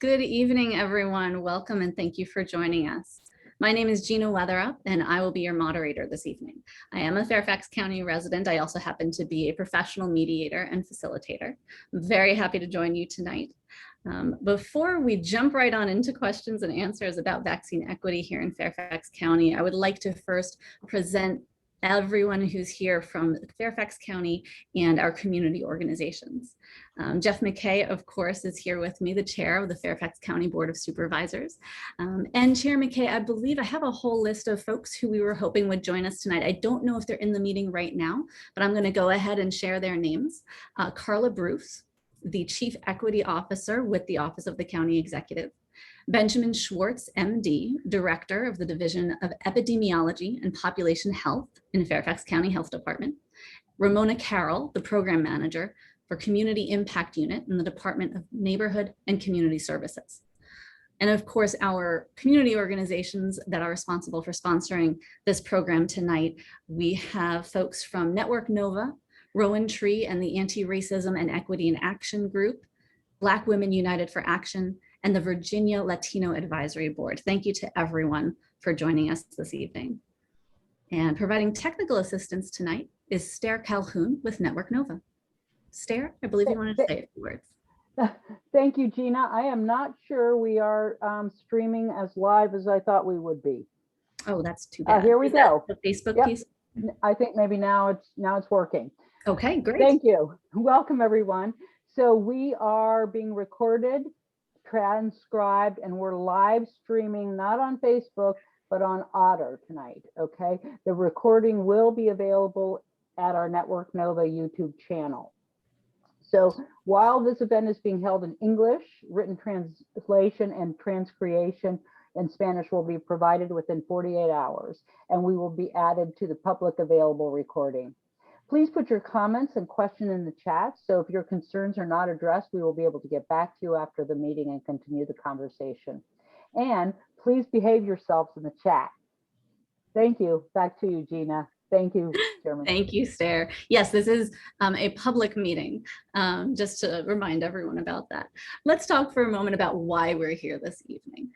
Good evening, everyone. Welcome and thank you for joining us. My name is Gina Weatherup, and I will be your moderator this evening. I am a Fairfax County resident. I also happen to be a professional mediator and facilitator. I'm very happy to join you tonight. Before we jump right on into questions and answers about vaccine equity here in Fairfax County, I would like to first present everyone who's here from Fairfax County and our community organizations. Jeff McKay, of course, is here with me, the chair of the Fairfax County Board of Supervisors. And Chair McKay, I believe I have a whole list of folks who we were hoping would join us tonight. I don't know if they're in the meeting right now, but I'm going to go ahead and share their names. Carla Bruce, the Chief Equity Officer with the Office of the County Executive. Benjamin Schwartz, MD, Director of the Division of Epidemiology and Population Health in Fairfax County Health Department. Ramona Carroll, the Program Manager for Community Impact Unit in the Department of Neighborhood and Community Services. And of course, our community organizations that are responsible for sponsoring this program tonight. We have folks from Network Nova, Rowan Tree and the Anti-Racism and Equity in Action Group, Black Women United for Action, and the Virginia Latino Advisory Board. Thank you to everyone for joining us this evening. And providing technical assistance tonight is Stair Calhoun with Network Nova. Stair, I believe you wanted to say a few words. Thank you, Gina. I am not sure we are streaming as live as I thought we would be. Oh, that's too bad. Here we go. The Facebook piece? I think maybe now it's working. Okay, great. Thank you. Welcome, everyone. So we are being recorded, transcribed, and we're live streaming not on Facebook but on Otter tonight. Okay, the recording will be available at our Network Nova YouTube channel. So while this event is being held in English, written translation and transcreation in Spanish will be provided within 48 hours, and we will be added to the public available recording. Please put your comments and question in the chat. So if your concerns are not addressed, we will be able to get back to you after the meeting and continue the conversation. And please behave yourselves in the chat. Thank you. Back to you, Gina. Thank you, Chairman. Thank you, Stair. Yes, this is a public meeting, just to remind everyone about that. Let's talk for a moment about why we're here this evening.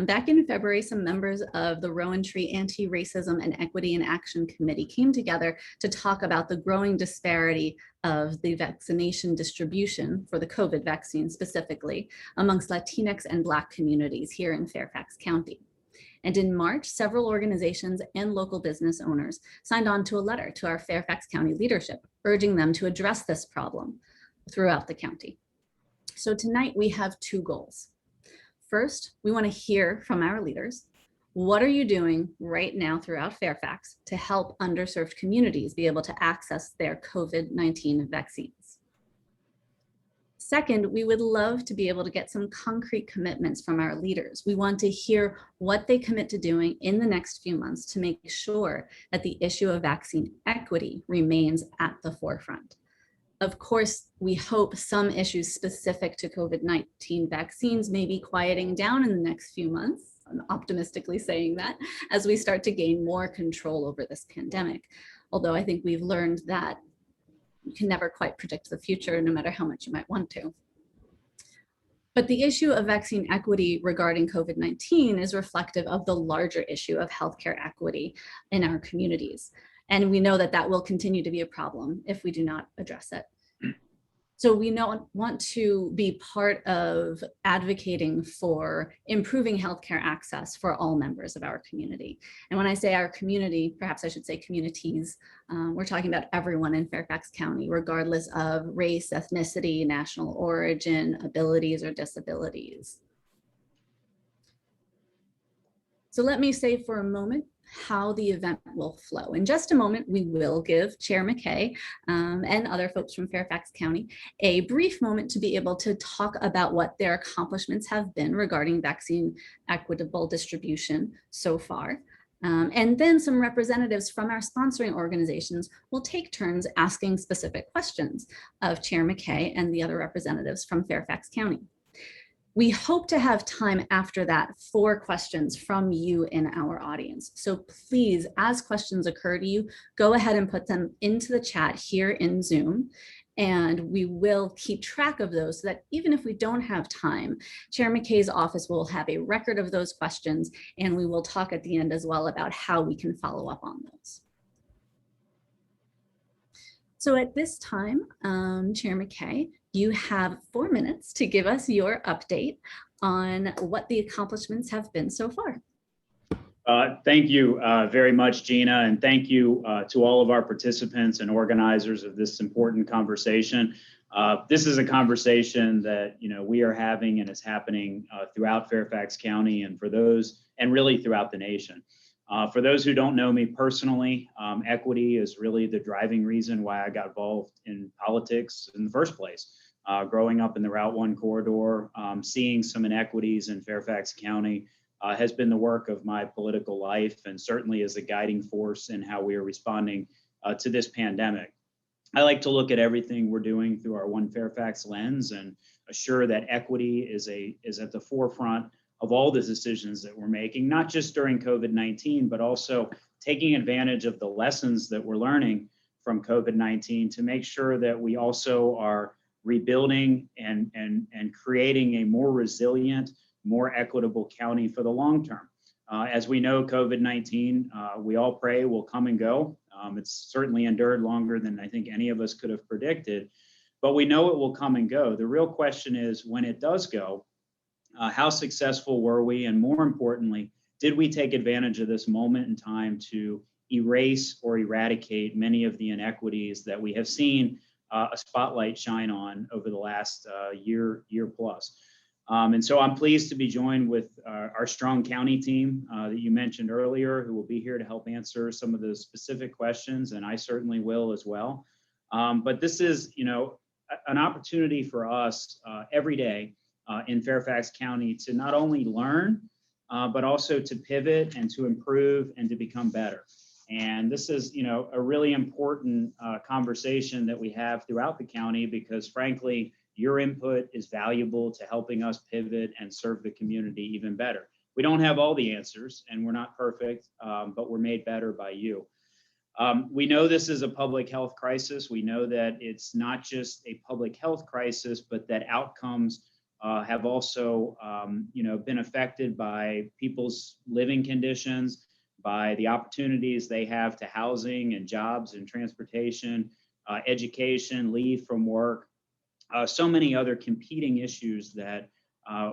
Back in February, some members of the Rowan Tree Anti-Racism and Equity in Action Committee came together to talk about the growing disparity of the vaccination distribution for the COVID vaccine specifically amongst Latinx and Black communities here in Fairfax County. And in March, several organizations and local business owners signed on to a letter to our Fairfax County leadership, urging them to address this problem throughout the county. So tonight we have two goals. First, we want to hear from our leaders. What are you doing right now throughout Fairfax to help underserved communities be able to access their COVID-19 vaccines? Second, we would love to be able to get some concrete commitments from our leaders. We want to hear what they commit to doing in the next few months to make sure that the issue of vaccine equity remains at the forefront. Of course, we hope some issues specific to COVID-19 vaccines may be quieting down in the next few months. I'm optimistically saying that as we start to gain more control over this pandemic. Although I think we've learned that you can never quite predict the future, no matter how much you might want to. But the issue of vaccine equity regarding COVID-19 is reflective of the larger issue of healthcare equity in our communities. And we know that that will continue to be a problem if we do not address it. So we want to be part of advocating for improving healthcare access for all members of our community. And when I say our community, perhaps I should say communities, we're talking about everyone in Fairfax County, regardless of race, ethnicity, national origin, abilities, or disabilities. So let me say for a moment how the event will flow. In just a moment, we will give Chair McKay and other folks from Fairfax County a brief moment to be able to talk about what their accomplishments have been regarding vaccine equitable distribution so far. And then some representatives from our sponsoring organizations will take turns asking specific questions of Chair McKay and the other representatives from Fairfax County. We hope to have time after that for questions from you in our audience. So please, as questions occur to you, go ahead and put them into the chat here in Zoom. And we will keep track of those so that even if we don't have time, Chair McKay's office will have a record of those questions, and we will talk at the end as well about how we can follow up on those. So at this time, Chair McKay, you have 4 minutes to give us your update on what the accomplishments have been so far. Thank you very much, Gina, and thank you to all of our participants and organizers of this important conversation. This is a conversation that we are having and is happening throughout Fairfax County and really throughout the nation. For those who don't know me personally, equity is really the driving reason why I got involved in politics in the first place. Growing up in the Route 1 corridor, seeing some inequities in Fairfax County has been the work of my political life, and certainly is a guiding force in how we are responding to this pandemic. I like to look at everything we're doing through our One Fairfax lens and assure that equity is at the forefront of all the decisions that we're making, not just during COVID-19, but also taking advantage of the lessons that we're learning from COVID-19 to make sure that we also are rebuilding and creating a more resilient, more equitable county for the long term. As we know, COVID-19, we all pray will come and go. It's certainly endured longer than I think any of us could have predicted, but we know it will come and go. The real question is, when it does go, how successful were we? And more importantly, did we take advantage of this moment in time to erase or eradicate many of the inequities that we have seen a spotlight shine on over the last year plus? And so I'm pleased to be joined with our strong county team that you mentioned earlier, who will be here to help answer some of the specific questions, and I certainly will as well. But this is, an opportunity for us every day in Fairfax County to not only learn, but also to pivot and to improve and to become better. And this is, a really important conversation that we have throughout the county, because frankly, your input is valuable to helping us pivot and serve the community even better. We don't have all the answers and we're not perfect, but we're made better by you. We know this is a public health crisis. We know that it's not just a public health crisis, but that outcomes have also, been affected by people's living conditions, by the opportunities they have to housing and jobs and transportation, education, leave from work, so many other competing issues that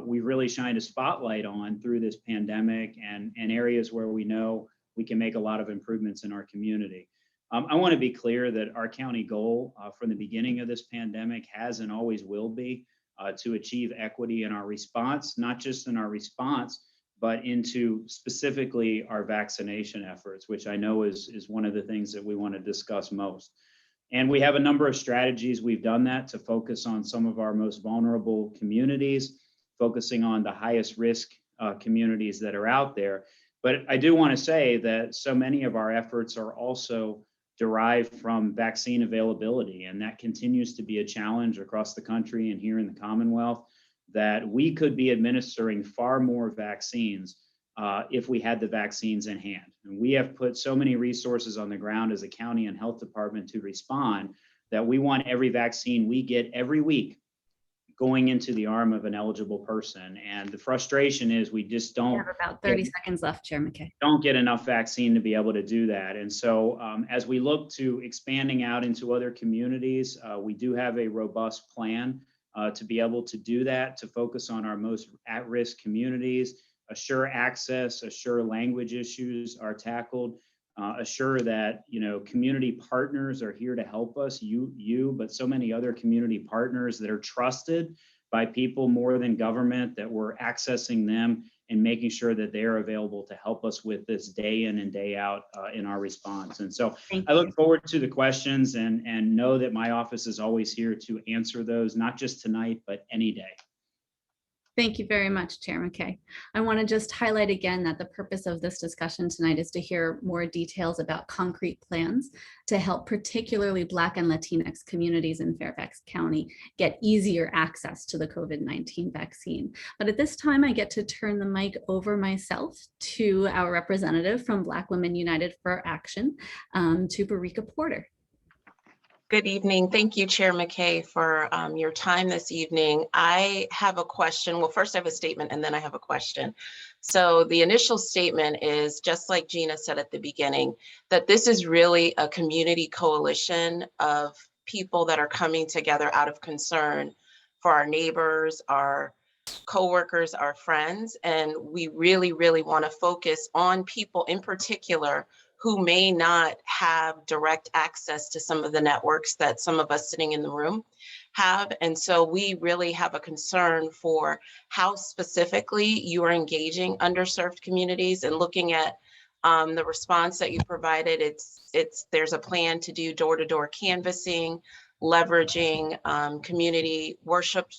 we really shined a spotlight on through this pandemic, and areas where we know we can make a lot of improvements in our community. I want to be clear that our county goal from the beginning of this pandemic has and always will be to achieve equity in our response, not just in our response, but into specifically our vaccination efforts, which I know is one of the things that we want to discuss most. And we have a number of strategies. We've done that to focus on some of our most vulnerable communities, focusing on the highest risk communities that are out there. But I do want to say that so many of our efforts are also derived from vaccine availability, and that continues to be a challenge across the country and here in the Commonwealth, that we could be administering far more vaccines if we had the vaccines in hand. And we have put so many resources on the ground as a county and health department to respond that we want every vaccine we get every week going into the arm of an eligible person. And the frustration is we just don't. We have about 30 seconds left, Chair McKay. Don't get enough vaccine to be able to do that. And so as we look to expanding out into other communities, we do have a robust plan to be able to do that, to focus on our most at-risk communities, assure access, assure language issues are tackled, assure that community partners are here to help us, but so many other community partners that are trusted by people more than government, that we're accessing them and making sure that they're available to help us with this day in and day out in our response. And so I look forward to the questions and know that my office is always here to answer those, not just tonight, but any day. Thank you very much, Chair McKay. I want to just highlight again that the purpose of this discussion tonight is to hear more details about concrete plans to help particularly Black and Latinx communities in Fairfax County get easier access to the COVID-19 vaccine. But at this time, I get to turn the mic over myself to our representative from Black Women United for Action, to Barika Porter. Good evening. Thank you, Chair McKay, for your time this evening. I have a question. Well, first I have a statement and then I have a question. So the initial statement is, just like Gina said at the beginning, that this is really a community coalition of people that are coming together out of concern for our neighbors, our coworkers, our friends, and we really, really want to focus on people in particular who may not have direct access to some of the networks that some of us sitting in the room have. And so we really have a concern for how specifically you are engaging underserved communities, and looking at the response that you provided. There's a plan to do door-to-door canvassing, leveraging community worship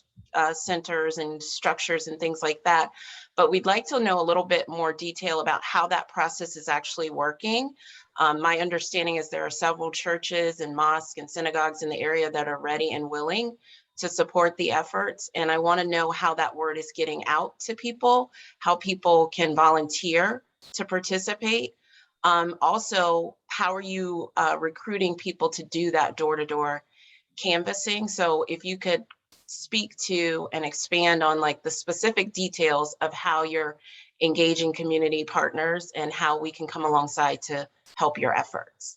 centers and structures and things like that. But we'd like to know a little bit more detail about how that process is actually working. My understanding is there are several churches and mosques and synagogues in the area that are ready and willing to support the efforts. And I want to know how that word is getting out to people, how people can volunteer to participate. Also, how are you recruiting people to do that door-to-door canvassing? So if you could speak to and expand on like the specific details of how you're engaging community partners and how we can come alongside to help your efforts.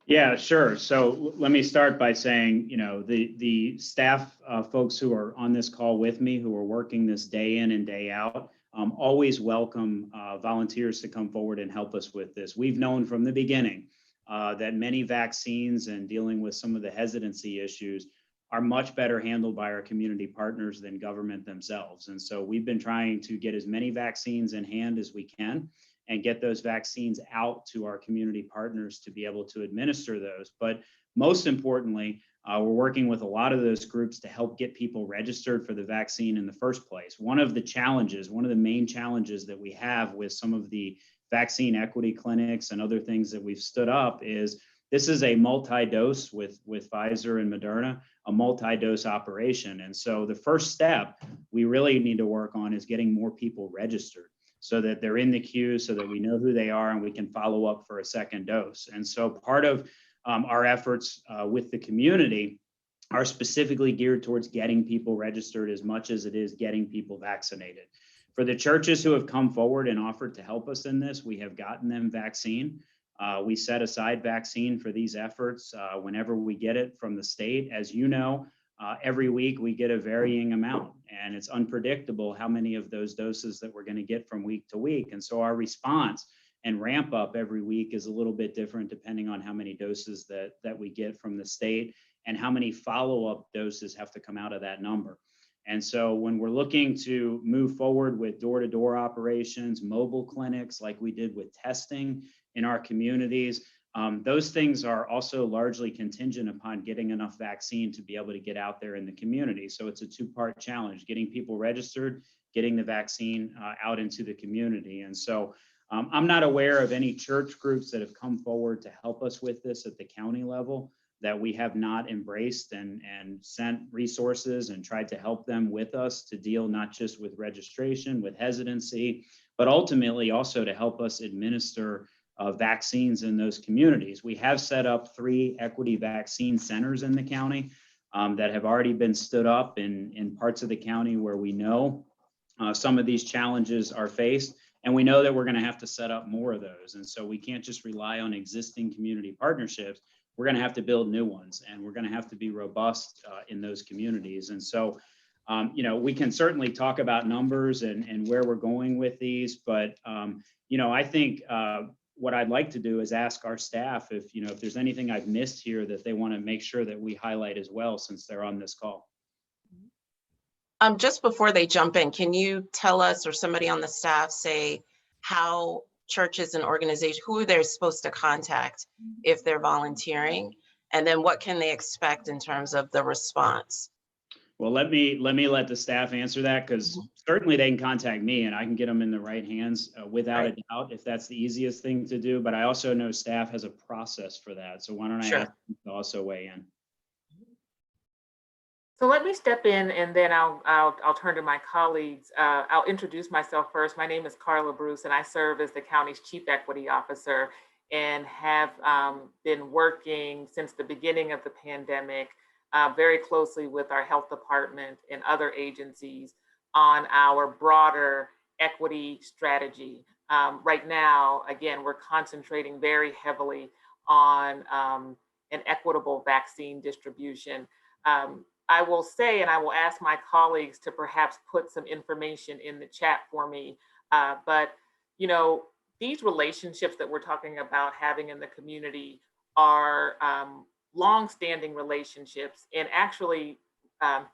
Yeah, sure. So let me start by saying, the staff folks who are on this call with me, who are working this day in and day out, always welcome volunteers to come forward and help us with this. We've known from the beginning that many vaccines and dealing with some of the hesitancy issues are much better handled by our community partners than government themselves. And so we've been trying to get as many vaccines in hand as we can and get those vaccines out to our community partners to be able to administer those. But most importantly, we're working with a lot of those groups to help get people registered for the vaccine in the first place. One of the main challenges that we have with some of the vaccine equity clinics and other things that we've stood up is this is a multi-dose with Pfizer and Moderna, a multi-dose operation. And so the first step we really need to work on is getting more people registered so that they're in the queue, so that we know who they are and we can follow up for a second dose. And so part of our efforts with the community are specifically geared towards getting people registered as much as it is getting people vaccinated. For the churches who have come forward and offered to help us in this, we have gotten them vaccine. We set aside vaccine for these efforts whenever we get it from the state. As you know, every week we get a varying amount, and it's unpredictable how many of those doses that we're going to get from week to week. And so our response and ramp up every week is a little bit different depending on how many doses that we get from the state and how many follow-up doses have to come out of that number. And so when we're looking to move forward with door-to-door operations, mobile clinics like we did with testing in our communities, those things are also largely contingent upon getting enough vaccine to be able to get out there in the community. So it's a two-part challenge: getting people registered, getting the vaccine out into the community. And so I'm not aware of any church groups that have come forward to help us with this at the county level that we have not embraced and sent resources and tried to help them with us to deal not just with registration, with hesitancy, but ultimately also to help us administer vaccines in those communities. We have set up 3 equity vaccine centers in the county that have already been stood up in parts of the county where we know some of these challenges are faced. And we know that we're going to have to set up more of those. And so we can't just rely on existing community partnerships. We're going to have to build new ones, and we're going to have to be robust in those communities. And so, we can certainly talk about numbers and where we're going with these, but, I think what I'd like to do is ask our staff if there's anything I've missed here that they want to make sure that we highlight as well, since they're on this call. Just before they jump in, can you tell us, or somebody on the staff say, how churches and organizations, who they're supposed to contact if they're volunteering, and then what can they expect in terms of the response? Well, let me let the staff answer that, because certainly they can contact me and I can get them in the right hands without a doubt, if that's the easiest thing to do. But I also know staff has a process for that. So why don't I ask them to also weigh in? So let me step in, and then I'll turn to my colleagues. I'll introduce myself first. My name is Carla Bruce, and I serve as the county's Chief Equity Officer. and have been working since the beginning of the pandemic very closely with our health department and other agencies on our broader equity strategy. Right now, again, we're concentrating very heavily on an equitable vaccine distribution. I will say, and I will ask my colleagues to perhaps put some information in the chat for me, but you know, these relationships that we're talking about having in the community are long-standing relationships and actually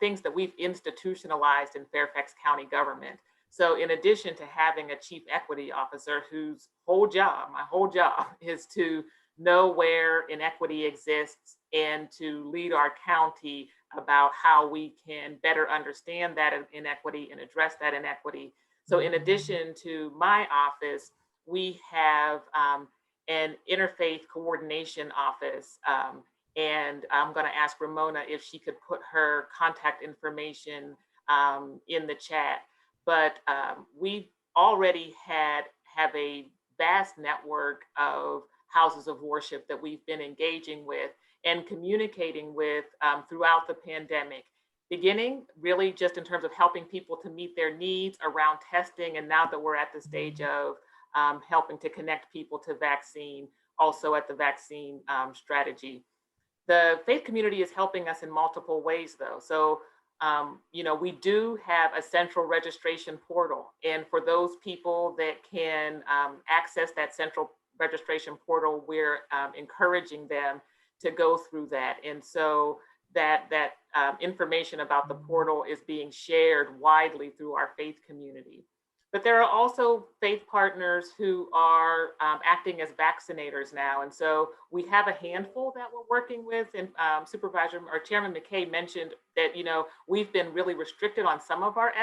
things that we've institutionalized in Fairfax County government. So in addition to having a chief equity officer whose my whole job is to know where inequity exists and to lead our county about how we can better understand that inequity and address that inequity. So in addition to my office, we have an interfaith coordination office. And I'm going to ask Ramona if she could put her contact information in the chat. But we already have a vast network of houses of worship that we've been engaging with and communicating with throughout the pandemic. Beginning really just in terms of helping people to meet their needs around testing. And now that we're at the stage of helping to connect people to vaccine, also at the vaccine strategy. The faith community is helping us in multiple ways though. So, you know, we do have a central registration portal. And for those people that can access that central registration portal, we're encouraging them to go through that. And so that information about the portal is being shared widely through our faith community. But there are also faith partners who are acting as vaccinators now. And so we have a handful that we're working with. And Supervisor or Chairman McKay mentioned that, you know, we've been really restricted on some of our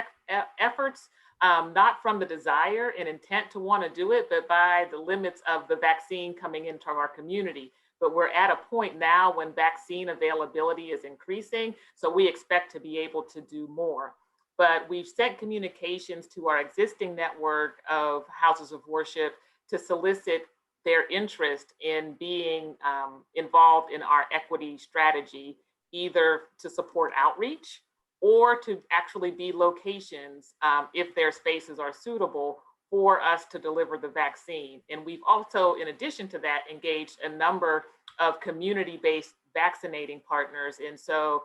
efforts, not from the desire and intent to want to do it, but by the limits of the vaccine coming into our community. But we're at a point now when vaccine availability is increasing. So we expect to be able to do more. But we've sent communications to our existing network of houses of worship to solicit their interest in being involved in our equity strategy, either to support outreach or to actually be locations if their spaces are suitable for us to deliver the vaccine. And we've also, in addition to that, engaged a number of community-based vaccinating partners. And so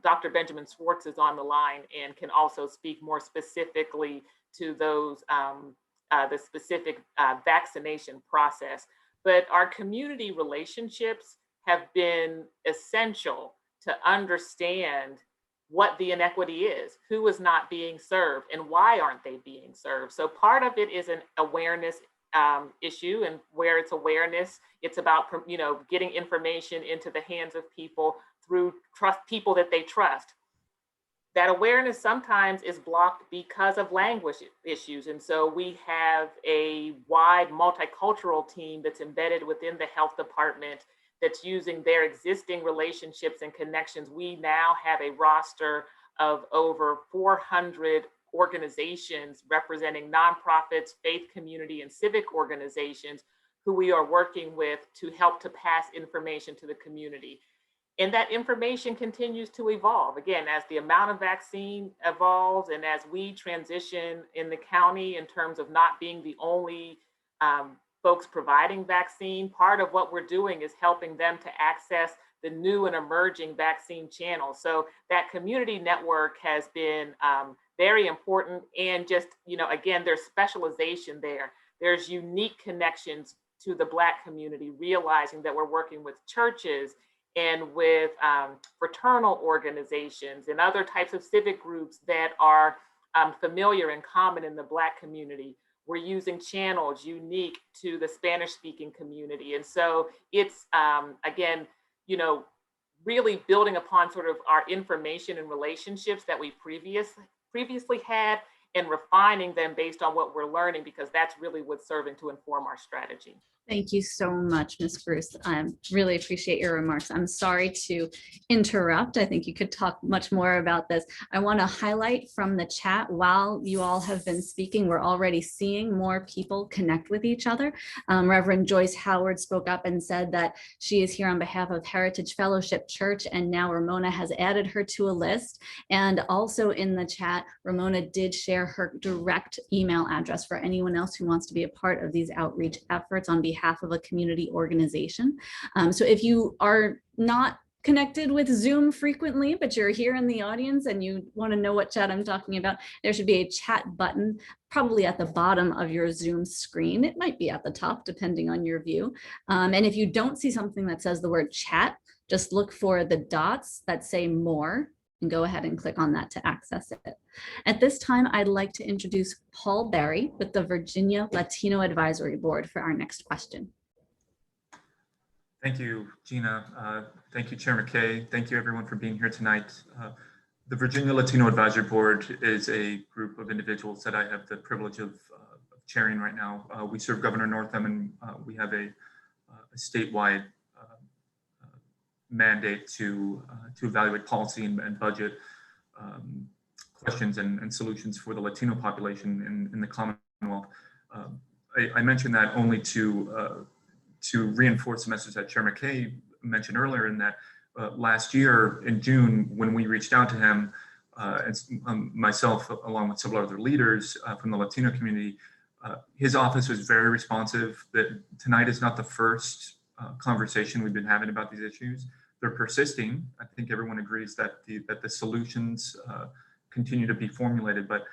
Dr. Benjamin Schwartz is on the line and can also speak more specifically to those, the specific vaccination process. But our community relationships have been essential to understand what the inequity is, who is not being served, and why aren't they being served. So part of it is an awareness issue, and where it's awareness, it's about, you know, getting information into the hands of people through people that they trust. That awareness sometimes is blocked because of language issues. And so we have a wide multicultural team that's embedded within the health department that's using their existing relationships and connections. We now have a roster of over 400 organizations representing nonprofits, faith community, and civic organizations who we are working with to help to pass information to the community. And that information continues to evolve. Again, as the amount of vaccine evolves and as we transition in the county in terms of not being the only folks providing vaccine, part of what we're doing is helping them to access the new and emerging vaccine channels. So that community network has been very important. And just, you know, again, there's specialization there. There's unique connections to the Black community, realizing that we're working with churches and with fraternal organizations and other types of civic groups that are familiar and common in the Black community. We're using channels unique to the Spanish-speaking community. And so it's, again, you know, really building upon sort of our information and relationships that we previously had and refining them based on what we're learning, because that's really what's serving to inform our strategy. Thank you so much, Ms. Bruce. I really appreciate your remarks. I'm sorry to interrupt. I think you could talk much more about this. I want to highlight from the chat, while you all have been speaking, we're already seeing more people connect with each other. Reverend Joyce Howard spoke up and said that she is here on behalf of Heritage Fellowship Church, and now Ramona has added her to a list. And also in the chat, Ramona did share her direct email address for anyone else who wants to be a part of these outreach efforts on behalf of a community organization. So if you are not connected with Zoom frequently, but you're here in the audience and you want to know what chat I'm talking about, there should be a chat button probably at the bottom of your Zoom screen. It might be at the top, depending on your view. And if you don't see something that says the word chat, just look for the dots that say more and go ahead and click on that to access it. At this time, I'd like to introduce Paul Berry with the Virginia Latino Advisory Board for our next question. Thank you, Gina. Thank you, Chair McKay. Thank you, everyone, for being here tonight. The Virginia Latino Advisory Board is a group of individuals that I have the privilege of chairing right now. We serve Governor Northam, and we have a statewide mandate to evaluate policy and budget questions and solutions for the Latino population in the Commonwealth. I mentioned that only to reinforce the message that Chair McKay mentioned earlier, in that last year in June, when we reached out to him, and myself along with several other leaders from the Latino community, his office was very responsive. That tonight is not the first conversation we've been having about these issues. They're persisting. I think everyone agrees that the solutions continue to be formulated, but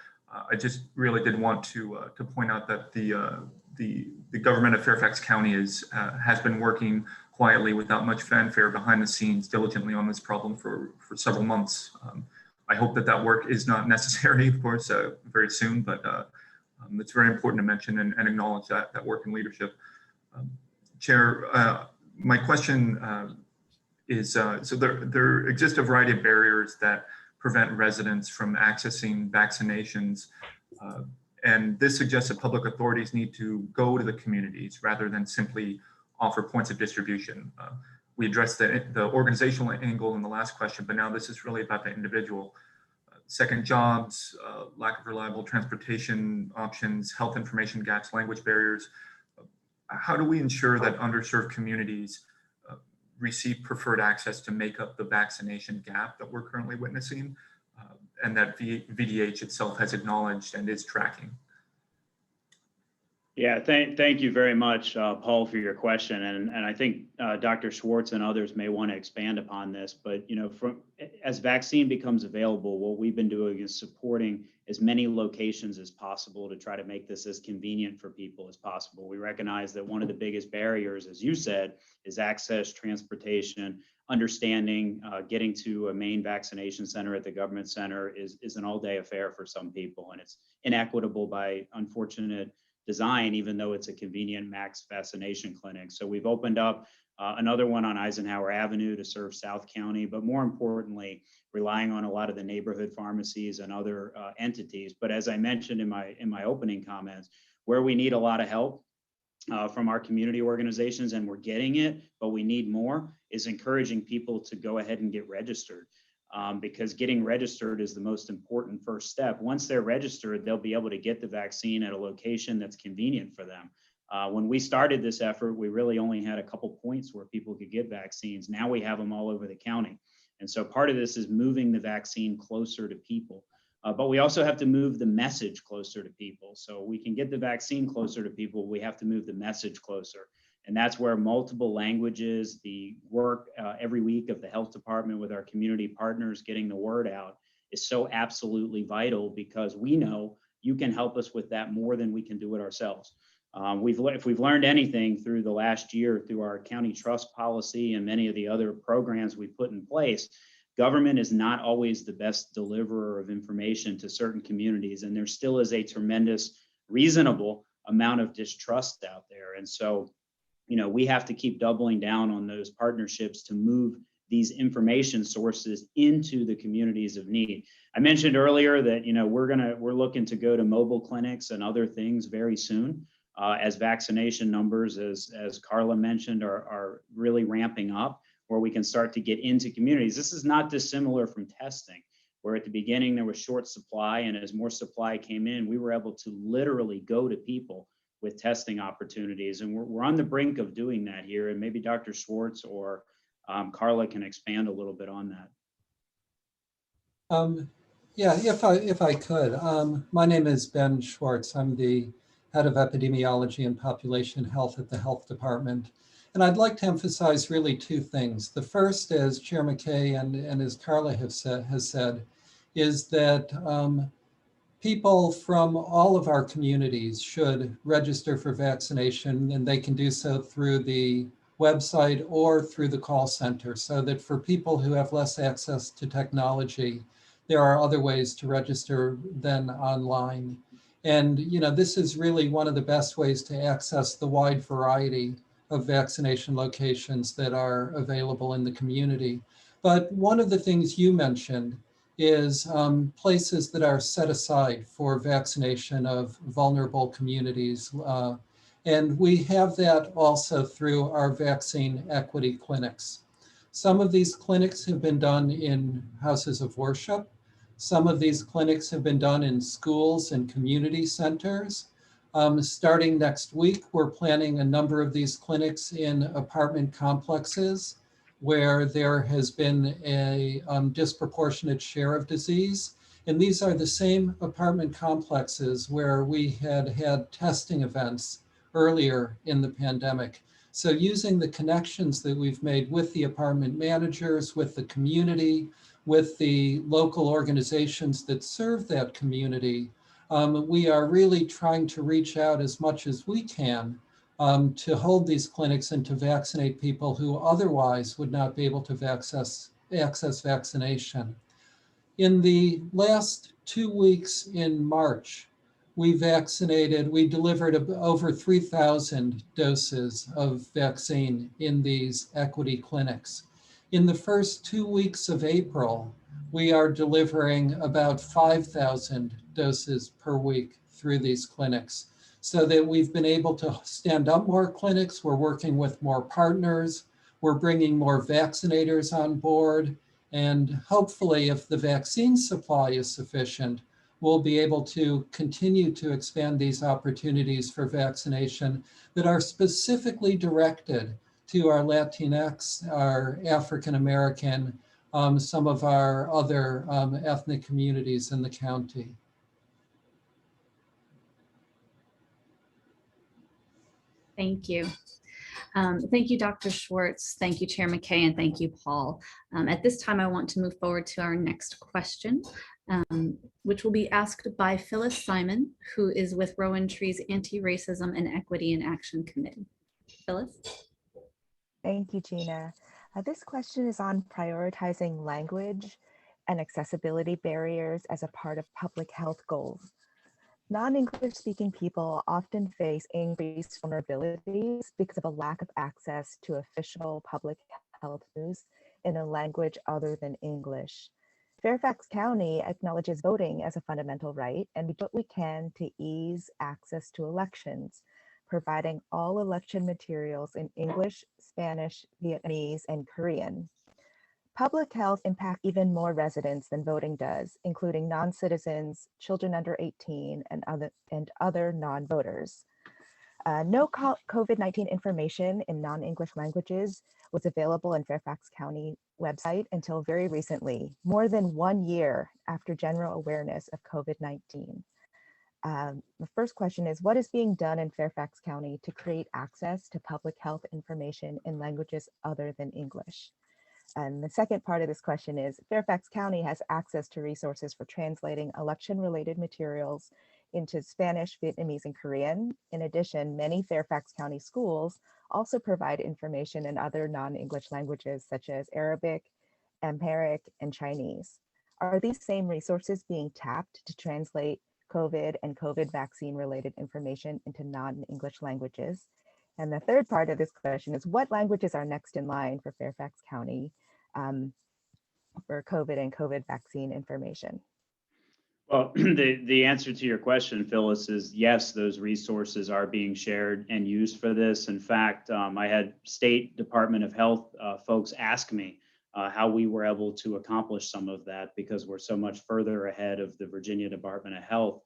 I just really did want to point out that the government of Fairfax County has been working quietly without much fanfare behind the scenes diligently on this problem for several months. I hope that work is not necessary, of course, very soon, but it's very important to mention and acknowledge that work in leadership. Chair, my question is, so there exist a variety of barriers that prevent residents from accessing vaccinations. And this suggests that public authorities need to go to the communities rather than simply offer points of distribution. We addressed the organizational angle in the last question, but now this is really about the individual. Second jobs, lack of reliable transportation options, health information gaps, language barriers. How do we ensure that underserved communities receive preferred access to make up the vaccination gap that we're currently witnessing, and that VDH itself has acknowledged and is tracking? Yeah, thank you very much, Paul, for your question. And I think Dr. Schwartz and others may want to expand upon this, but as vaccine becomes available, what we've been doing is supporting as many locations as possible to try to make this as convenient for people as possible. We recognize that one of the biggest barriers, as you said, is access, transportation, understanding, getting to a main vaccination center at the government center is an all-day affair for some people, and it's inequitable by unfortunate design, even though it's a convenient max vaccination clinic. So we've opened up another one on Eisenhower Avenue to serve South County, but more importantly, relying on a lot of the neighborhood pharmacies and other entities. But as I mentioned in my opening comments, where we need a lot of help from our community organizations, and we're getting it, but we need more, is encouraging people to go ahead and get registered. Because getting registered is the most important first step. Once they're registered, they'll be able to get the vaccine at a location that's convenient for them. When we started this effort, we really only had a couple points where people could get vaccines. Now we have them all over the county. And so part of this is moving the vaccine closer to people. But we also have to move the message closer to people. So we can get the vaccine closer to people, we have to move the message closer. And that's where multiple languages, the work every week of the health department with our community partners getting the word out is so absolutely vital, because we know you can help us with that more than we can do it ourselves. If we've learned anything through the last year, through our county trust policy and many of the other programs we put in place, government is not always the best deliverer of information to certain communities. And there still is a tremendous, reasonable amount of distrust out there. And so, we have to keep doubling down on those partnerships to move these information sources into the communities of need. I mentioned earlier that we're looking to go to mobile clinics and other things very soon. as vaccination numbers, as Carla mentioned, are really ramping up, where we can start to get into communities. This is not dissimilar from testing, where at the beginning there was short supply, and as more supply came in, we were able to literally go to people with testing opportunities. And we're on the brink of doing that here. And maybe Dr. Schwartz or Carla can expand a little bit on that. Yeah, if I could. My name is Ben Schwartz. I'm the head of epidemiology and population health at the health department. And I'd like to emphasize really two things. The first, as Chair McKay and as Carla has said, is that people from all of our communities should register for vaccination, and they can do so through the website or through the call center, so that for people who have less access to technology, there are other ways to register than online. And this is really one of the best ways to access the wide variety of vaccination locations that are available in the community. But one of the things you mentioned is places that are set aside for vaccination of vulnerable communities. And we have that also through our vaccine equity clinics. Some of these clinics have been done in houses of worship. Some of these clinics have been done in schools and community centers. Starting next week, we're planning a number of these clinics in apartment complexes where there has been a disproportionate share of disease. And these are the same apartment complexes where we had testing events earlier in the pandemic. So using the connections that we've made with the apartment managers, with the community, with the local organizations that serve that community, we are really trying to reach out as much as we can to hold these clinics and to vaccinate people who otherwise would not be able to access vaccination. In the last 2 weeks in March, we delivered over 3,000 doses of vaccine in these equity clinics. In the first 2 weeks of April, we are delivering about 5,000 doses per week through these clinics, so that we've been able to stand up more clinics. We're working with more partners. We're bringing more vaccinators on board. And hopefully, if the vaccine supply is sufficient, we'll be able to continue to expand these opportunities for vaccination that are specifically directed to our Latinx, our African American, some of our other ethnic communities in the county. Thank you. Thank you, Dr. Schwartz. Thank you, Chair McKay, and thank you, Paul. At this time, I want to move forward to our next question, which will be asked by Phyllis Simon, who is with Rowan Tree's Anti-Racism and Equity in Action Committee. Phyllis? Thank you, Gina. This question is on prioritizing language and accessibility barriers as a part of public health goals. Non-English speaking people often face increased vulnerabilities because of a lack of access to official public health news in a language other than English. Fairfax County acknowledges voting as a fundamental right, and we do what we can to ease access to elections, providing all election materials in English, Spanish, Vietnamese, and Korean. Public health impacts even more residents than voting does, including non-citizens, children under 18, and other non-voters. No COVID-19 information in non-English languages was available in Fairfax County website until very recently, more than 1 year after general awareness of COVID-19. The first question is, what is being done in Fairfax County to create access to public health information in languages other than English? And the second part of this question is, Fairfax County has access to resources for translating election-related materials into Spanish, Vietnamese, and Korean. In addition, many Fairfax County schools also provide information in other non-English languages such as Arabic, Amharic, and Chinese. Are these same resources being tapped to translate COVID and COVID vaccine-related information into non-English languages? And the third part of this question is, what languages are next in line for Fairfax County for COVID and COVID vaccine information? Well, the answer to your question, Phyllis, is yes, those resources are being shared and used for this. In fact, I had State Department of Health folks ask me how we were able to accomplish some of that because we're so much further ahead of the Virginia Department of Health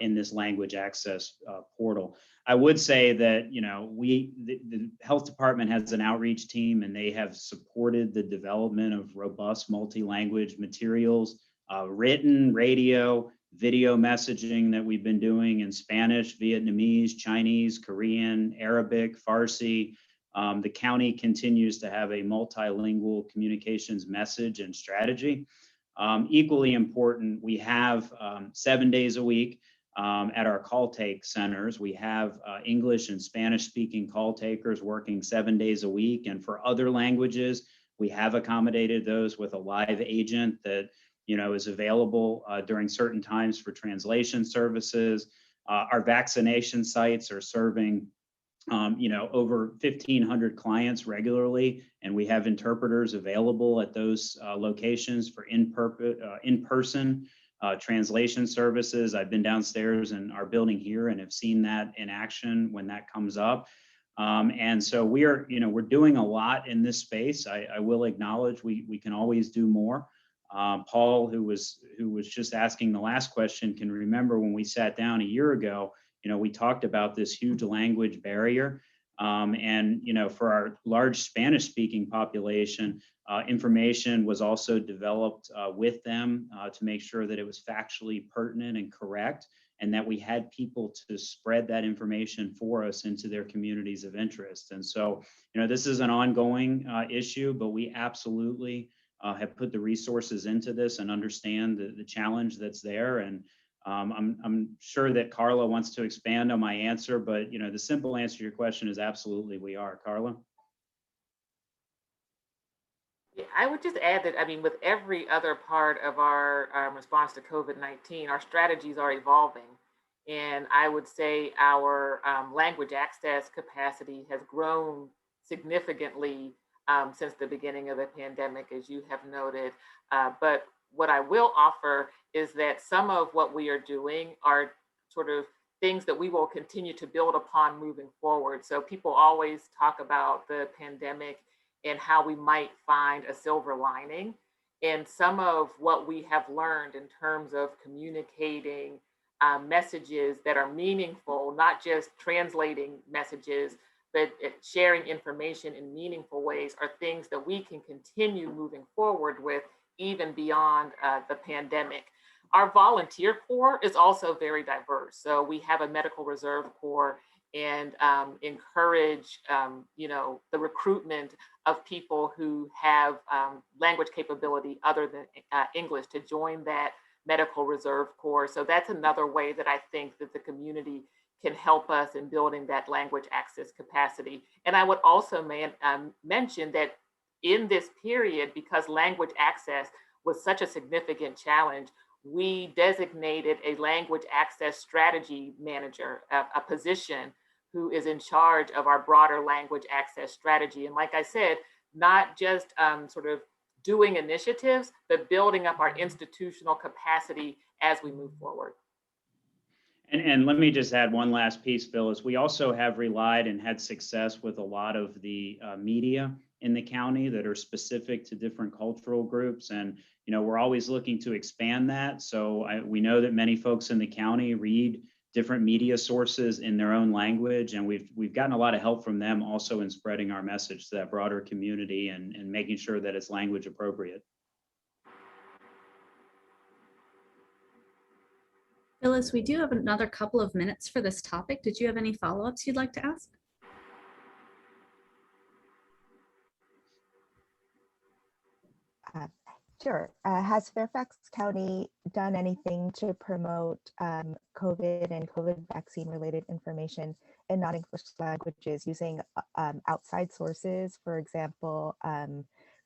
in this language access portal. I would say that, you know, the health department has an outreach team and they have supported the development of robust multi-language materials, written, radio, video messaging that we've been doing in Spanish, Vietnamese, Chinese, Korean, Arabic, Farsi. The county continues to have a multilingual communications message and strategy. Equally important, we have 7 days a week at our call take centers. We have English and Spanish speaking call takers working 7 days a week. And for other languages, we have accommodated those with a live agent that, you know, is available during certain times for translation services. Our vaccination sites are serving you know, over 1,500 clients regularly, and we have interpreters available at those locations for in-person translation services. I've been downstairs in our building here and have seen that in action when that comes up. And so we are, you know, we're doing a lot in this space. I will acknowledge we can always do more. Paul, who was just asking the last question, can remember when we sat down a year ago, you know, we talked about this huge language barrier. And, you know, for our large Spanish speaking population, information was also developed with them to make sure that it was factually pertinent and correct, and that we had people to spread that information for us into their communities of interest. And so, you know, this is an ongoing issue, but we absolutely have put the resources into this and understand the challenge that's there. And I'm sure that Carla wants to expand on my answer, but, you know, the simple answer to your question is absolutely we are. Carla? Yeah, I would just add that, I mean, with every other part of our response to COVID-19, our strategies are evolving. And I would say our language access capacity has grown significantly since the beginning of the pandemic, as you have noted. But what I will offer is that some of what we are doing are sort of things that we will continue to build upon moving forward. So people always talk about the pandemic and how we might find a silver lining. And some of what we have learned in terms of communicating messages that are meaningful, not just translating messages, but sharing information in meaningful ways, are things that we can continue moving forward with even beyond the pandemic. Our volunteer corps is also very diverse. So we have a medical reserve corps and encourage you know, the recruitment of people who have language capability other than English to join that medical reserve corps. So that's another way that I think that the community can help us in building that language access capacity. And I would also mention that in this period, because language access was such a significant challenge, we designated a language access strategy manager, a position who is in charge of our broader language access strategy. And like I said, not just sort of doing initiatives, but building up our institutional capacity as we move forward. And let me just add one last piece, Phyllis. We also have relied and had success with a lot of the media in the county that are specific to different cultural groups. And, you know, we're always looking to expand that. So we know that many folks in the county read different media sources in their own language. And we've gotten a lot of help from them also in spreading our message to that broader community and making sure that it's language appropriate. Phyllis, we do have another couple of minutes for this topic. Did you have any follow-ups you'd like to ask? Sure. Has Fairfax County done anything to promote COVID and COVID vaccine related information in non-English languages using outside sources? For example,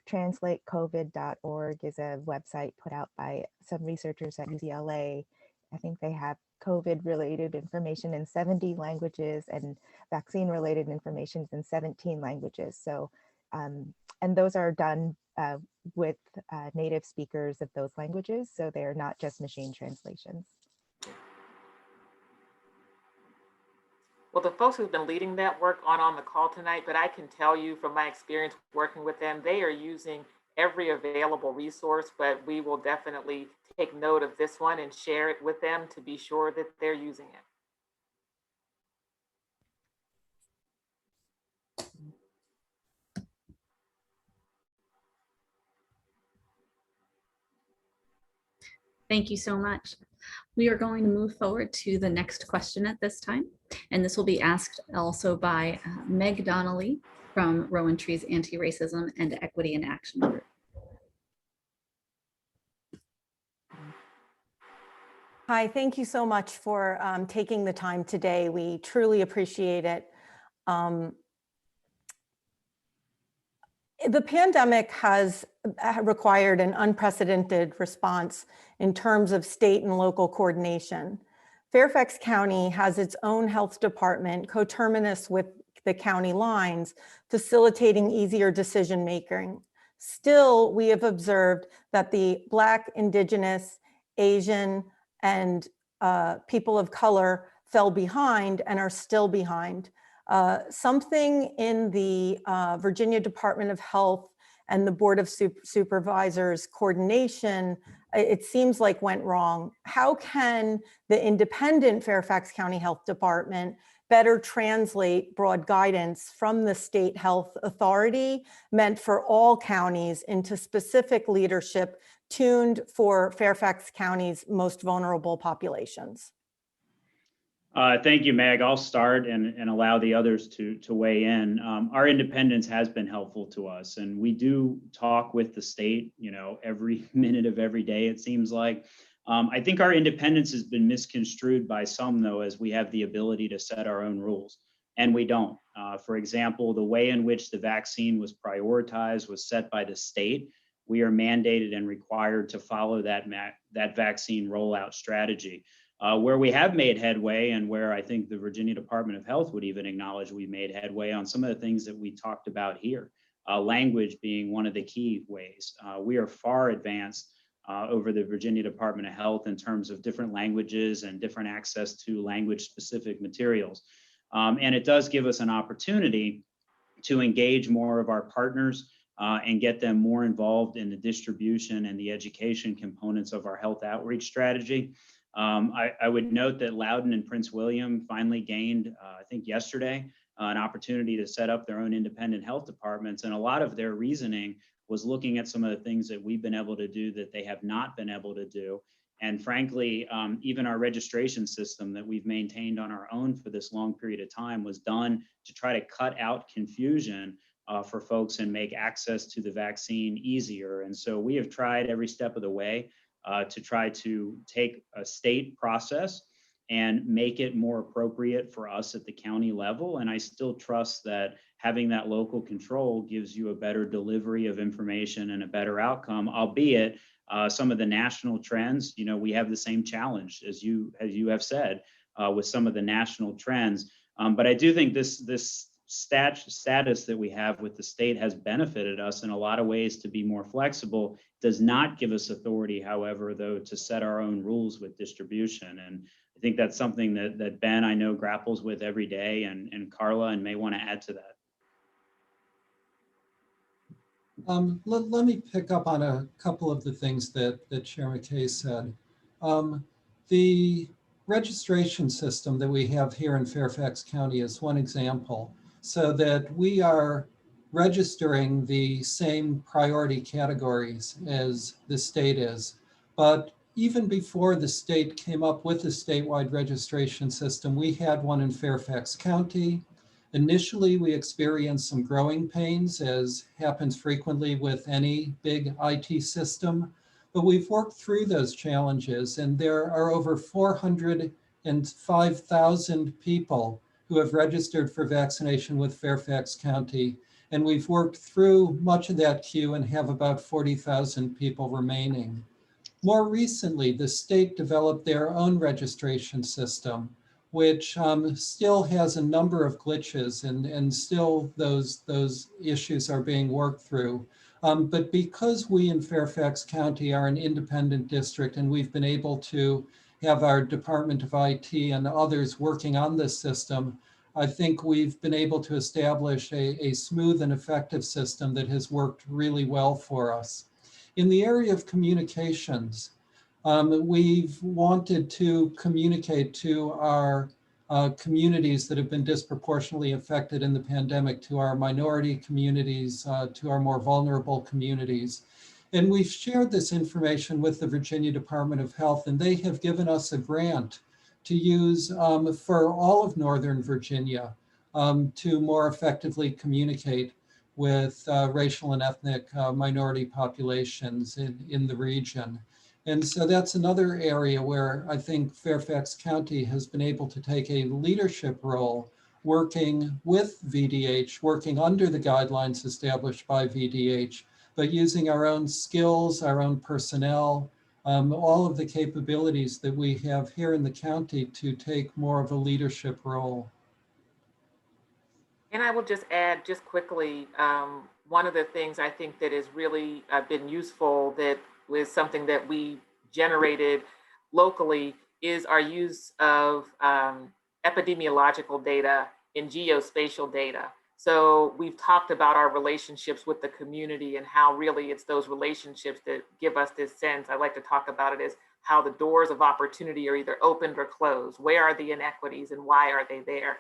translatecovid.org is a website put out by some researchers at UCLA. I think they have COVID related information in 70 languages and vaccine related information in 17 languages. So, and those are done with native speakers of those languages, so they're not just machine translations. Well, the folks who've been leading that work aren't on the call tonight, but I can tell you from my experience working with them, they are using every available resource, but we will definitely take note of this one and share it with them to be sure that they're using it. Thank you so much. We are going to move forward to the next question at this time. And this will be asked also by Meg Donnelly from Rowan Tree's Anti-Racism and Equity in Action Group. Hi, thank you so much for taking the time today. We truly appreciate it. The pandemic has required an unprecedented response in terms of state and local coordination. Fairfax County has its own health department coterminous with the county lines, facilitating easier decision making. Still, we have observed that the Black, Indigenous, Asian, and people of color fell behind and are still behind. Something in the Virginia Department of Health and the Board of Supervisors coordination, it seems like went wrong. How can the independent Fairfax County Health Department better translate broad guidance from the state health authority meant for all counties into specific leadership tuned for Fairfax County's most vulnerable populations? Thank you, Meg. I'll start and allow the others to weigh in. Our independence has been helpful to us, and we do talk with the state, every minute of every day, it seems like. I think our independence has been misconstrued by some, though, as we have the ability to set our own rules, and we don't. For example, the way in which the vaccine was prioritized was set by the state. We are mandated and required to follow that vaccine rollout strategy. Where we have made headway, and where I think the Virginia Department of Health would even acknowledge we made headway on some of the things that we talked about here, language being one of the key ways. We are far advanced over the Virginia Department of Health in terms of different languages and different access to language-specific materials. And it does give us an opportunity to engage more of our partners and get them more involved in the distribution and the education components of our health outreach strategy. I would note that Loudoun and Prince William finally gained, I think yesterday, an opportunity to set up their own independent health departments. And a lot of their reasoning was looking at some of the things that we've been able to do that they have not been able to do. And frankly, even our registration system that we've maintained on our own for this long period of time was done to try to cut out confusion for folks and make access to the vaccine easier. And so we have tried every step of the way to try to take a state process and make it more appropriate for us at the county level. And I still trust that having that local control gives you a better delivery of information and a better outcome, albeit some of the national trends, we have the same challenge as you have said with some of the national trends. But I do think this status that we have with the state has benefited us in a lot of ways to be more flexible. Does not give us authority, however, though, to set our own rules with distribution. And I think that's something that Ben, I know, grapples with every day, and Carla, and may want to add to that. Let me pick up on a couple of the things that Chair McKay said. The registration system that we have here in Fairfax County is one example, so that we are registering the same priority categories as the state is. But even before the state came up with a statewide registration system, we had one in Fairfax County. Initially, we experienced some growing pains, as happens frequently with any big IT system, but we've worked through those challenges, and there are over 405,000 people who have registered for vaccination with Fairfax County. And we've worked through much of that queue and have about 40,000 people remaining. More recently, the state developed their own registration system, which still has a number of glitches, and still those issues are being worked through. But because we in Fairfax County are an independent district and we've been able to have our Department of IT and others working on this system, I think we've been able to establish a smooth and effective system that has worked really well for us. In the area of communications, we've wanted to communicate to our communities that have been disproportionately affected in the pandemic, to our minority communities, to our more vulnerable communities. And we've shared this information with the Virginia Department of Health, and they have given us a grant to use for all of Northern Virginia to more effectively communicate with racial and ethnic minority populations in the region. And so that's another area where I think Fairfax County has been able to take a leadership role, working with VDH, working under the guidelines established by VDH, but using our own skills, our own personnel, all of the capabilities that we have here in the county to take more of a leadership role. And I will just add just quickly, one of the things I think that has really been useful, that was something that we generated locally, is our use of epidemiological data and geospatial data. So we've talked about our relationships with the community and how really it's those relationships that give us this sense. I like to talk about it as how the doors of opportunity are either opened or closed. Where are the inequities and why are they there?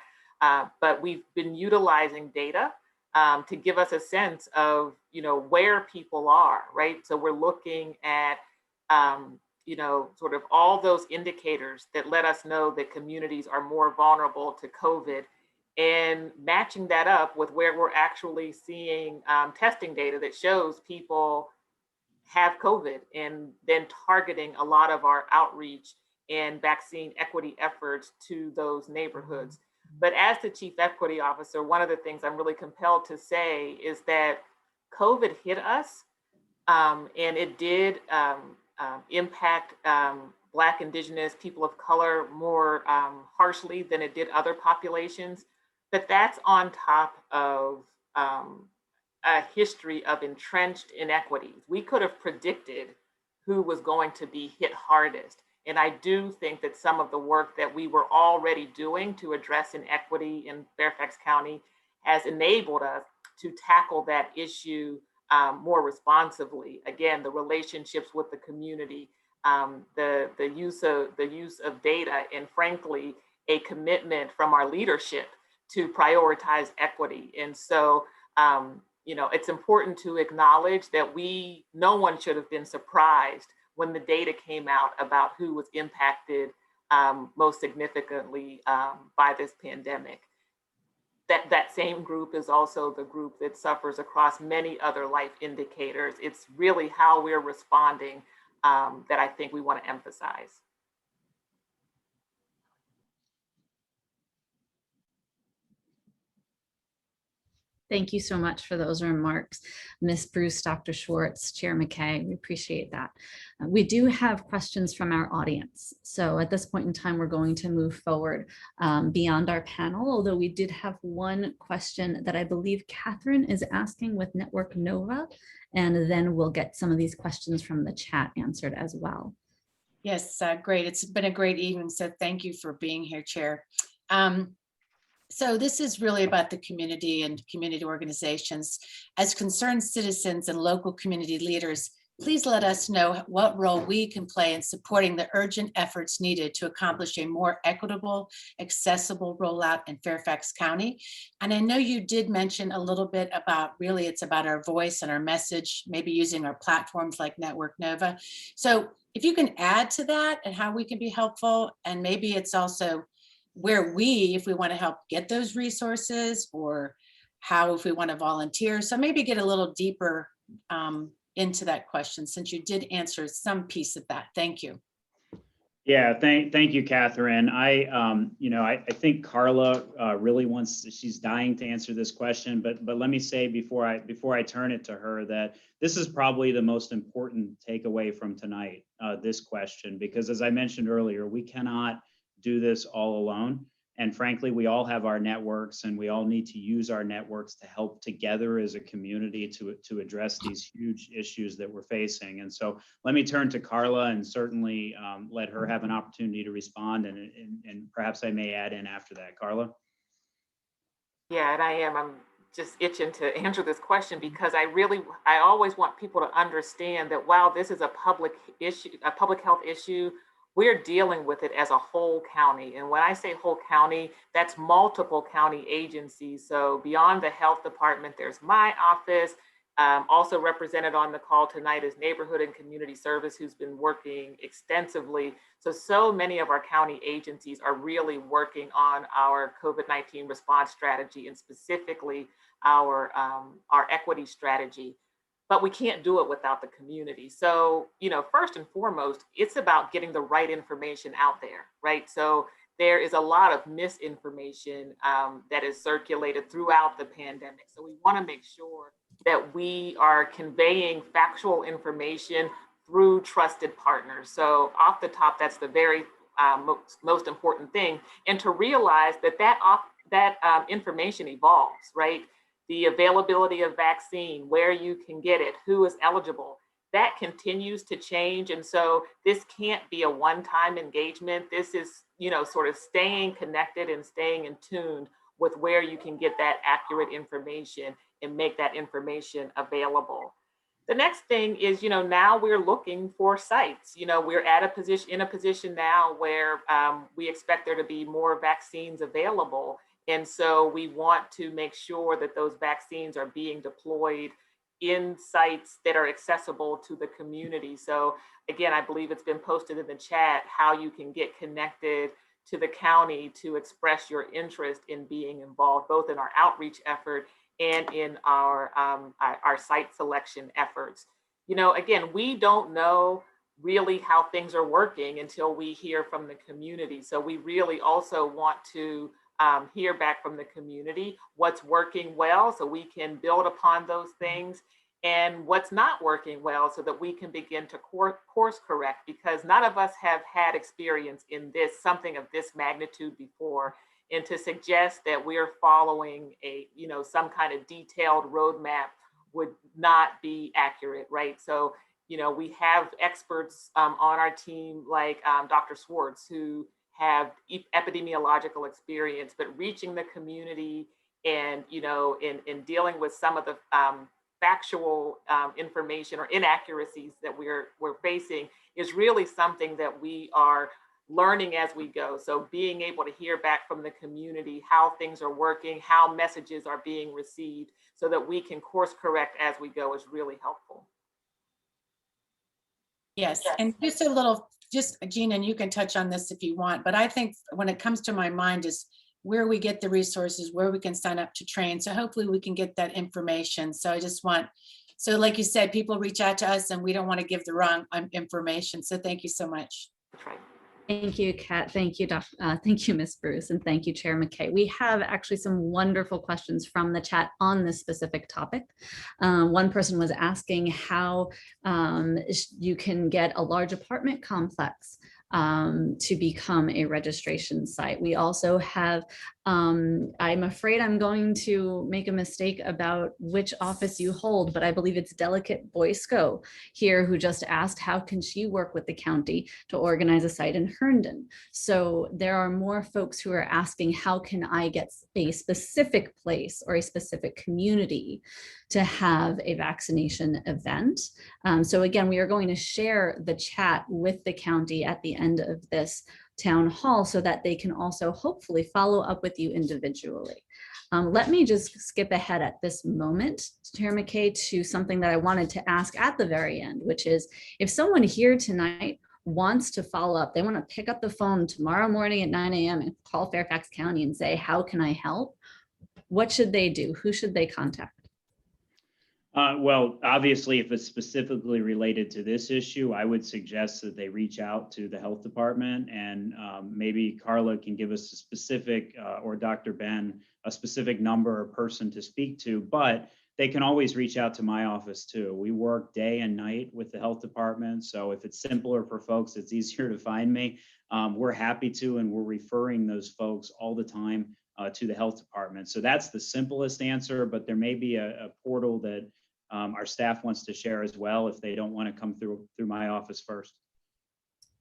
But we've been utilizing data to give us a sense of, where people are, right? So we're looking at, sort of all those indicators that let us know that communities are more vulnerable to COVID, and matching that up with where we're actually seeing testing data that shows people have COVID, and then targeting a lot of our outreach and vaccine equity efforts to those neighborhoods. But as the Chief Equity Officer, one of the things I'm really compelled to say is that COVID hit us, and it did impact Black, Indigenous, people of color more harshly than it did other populations. But that's on top of a history of entrenched inequities. We could have predicted who was going to be hit hardest. And I do think that some of the work that we were already doing to address inequity in Fairfax County has enabled us to tackle that issue more responsibly. Again, the relationships with the community, the use of data, and frankly, a commitment from our leadership to prioritize equity. And so, it's important to acknowledge that no one should have been surprised when the data came out about who was impacted most significantly by this pandemic. That same group is also the group that suffers across many other life indicators. It's really how we're responding that I think we want to emphasize. Thank you so much for those remarks, Ms. Bruce, Dr. Schwartz, Chair McKay. We appreciate that. We do have questions from our audience. So at this point in time, we're going to move forward beyond our panel, although we did have one question that I believe Catherine is asking with Network Nova, and then we'll get some of these questions from the chat answered as well. Yes, great. It's been a great evening, so thank you for being here, Chair. So this is really about the community and community organizations. As concerned citizens and local community leaders, please let us know what role we can play in supporting the urgent efforts needed to accomplish a more equitable, accessible rollout in Fairfax County. And I know you did mention a little bit about, really it's about our voice and our message, maybe using our platforms like Network Nova. So if you can add to that and how we can be helpful, and maybe it's also where if we want to help get those resources, or how if we want to volunteer. So maybe get a little deeper into that question, since you did answer some piece of that. Thank you. Yeah, thank you, Catherine. I think Carla really wants, she's dying to answer this question, but let me say before I turn it to her that this is probably the most important takeaway from tonight, this question, because as I mentioned earlier, we cannot do this all alone. And frankly, we all have our networks, and we all need to use our networks to help together as a community to address these huge issues that we're facing. And so let me turn to Carla and certainly let her have an opportunity to respond. And perhaps I may add in after that. Carla? Yeah, and I'm just itching to answer this question because I always want people to understand that while this is a public issue, a public health issue, we're dealing with it as a whole county. And when I say whole county, that's multiple county agencies. So beyond the health department, there's my office. Also represented on the call tonight is Neighborhood and Community Service, who's been working extensively. So many of our county agencies are really working on our COVID-19 response strategy and specifically our equity strategy. But we can't do it without the community. So, first and foremost, it's about getting the right information out there, right? So there is a lot of misinformation that is circulated throughout the pandemic. So we want to make sure that we are conveying factual information through trusted partners. So off the top, that's the very most important thing. And to realize that information evolves, right? The availability of vaccine, where you can get it, who is eligible, that continues to change. And so this can't be a one-time engagement. This is, sort of staying connected and staying in tune with where you can get that accurate information and make that information available. The next thing is, now we're looking for sites. We're in a position now where we expect there to be more vaccines available. And so we want to make sure that those vaccines are being deployed in sites that are accessible to the community. So again, I believe it's been posted in the chat how you can get connected to the county to express your interest in being involved, both in our outreach effort and in our site selection efforts. Again, we don't know really how things are working until we hear from the community. So we really also want to hear back from the community what's working well so we can build upon those things, and what's not working well so that we can begin to course correct, because none of us have had experience in something of this magnitude before. And to suggest that we're following some kind of detailed roadmap would not be accurate, right? So, we have experts on our team like Dr. Swartz, who have epidemiological experience, but reaching the community and, in dealing with some of the factual information or inaccuracies that we're facing is really something that we are learning as we go. So being able to hear back from the community how things are working, how messages are being received, so that we can course correct as we go is really helpful. Yes, and just Gina, and you can touch on this if you want, but I think when it comes to my mind is where we get the resources, where we can sign up to train. So hopefully we can get that information. So like you said, people reach out to us and we don't want to give the wrong information. So thank you so much. That's right. Thank you, Kat. Thank you, thank you, Ms. Bruce, and thank you, Chair McKay. We have actually some wonderful questions from the chat on this specific topic. One person was asking how you can get a large apartment complex to become a registration site. We also have, I'm afraid I'm going to make a mistake about which office you hold, but I believe it's Delicate Boysko here who just asked how can she work with the county to organize a site in Herndon. So there are more folks who are asking how can I get a specific place or a specific community to have a vaccination event. So again, we are going to share the chat with the county at the end of this town hall so that they can also hopefully follow up with you individually. Let me just skip ahead at this moment, Chair McKay, to something that I wanted to ask at the very end, which is if someone here tonight wants to follow up, they want to pick up the phone tomorrow morning at 9 a.m. and call Fairfax County and say, how can I help? What should they do? Who should they contact? Well, obviously, if it's specifically related to this issue, I would suggest that they reach out to the health department, and maybe Carla can give us a specific, or Dr. Ben, a specific number or person to speak to. But they can always reach out to my office too. We work day and night with the health department. So if it's simpler for folks, it's easier to find me. We're happy to, and we're referring those folks all the time to the health department. So that's the simplest answer, but there may be a portal that our staff wants to share as well if they don't want to come through my office first.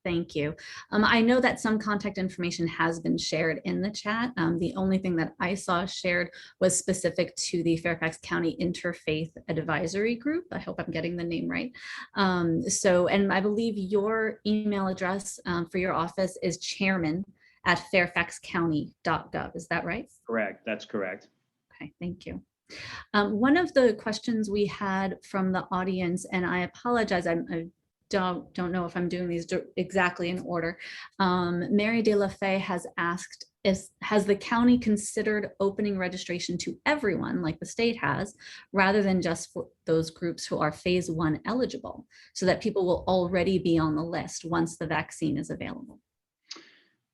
Thank you. I know that some contact information has been shared in the chat. The only thing that I saw shared was specific to the Fairfax County Interfaith Advisory Group. I hope I'm getting the name right. And I believe your email address for your office is chairman@fairfaxcounty.gov. Is that right? Correct. That's correct. Okay, thank you. One of the questions we had from the audience, and I apologize, I don't know if I'm doing these exactly in order. Mary De La Fay has asked, has the county considered opening registration to everyone like the state has, rather than just for those groups who are phase 1 eligible, so that people will already be on the list once the vaccine is available?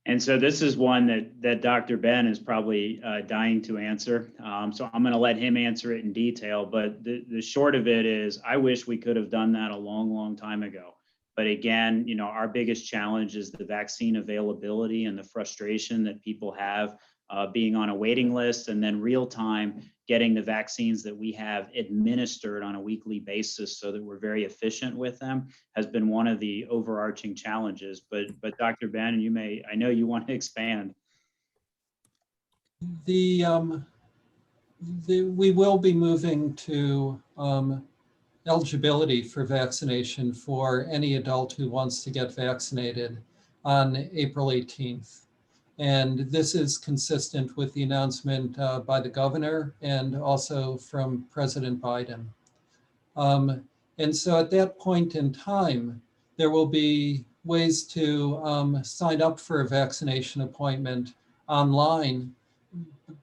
And so this is one that Dr. Ben is probably dying to answer. So I'm going to let him answer it in detail. But the short of it is, I wish we could have done that a long, long time ago. But again, our biggest challenge is the vaccine availability and the frustration that people have being on a waiting list, and then real time getting the vaccines that we have administered on a weekly basis so that we're very efficient with them has been one of the overarching challenges. But Dr. Ben, I know you want to expand. We will be moving to eligibility for vaccination for any adult who wants to get vaccinated on April 18th. And this is consistent with the announcement by the governor and also from President Biden. And so at that point in time, there will be ways to sign up for a vaccination appointment online,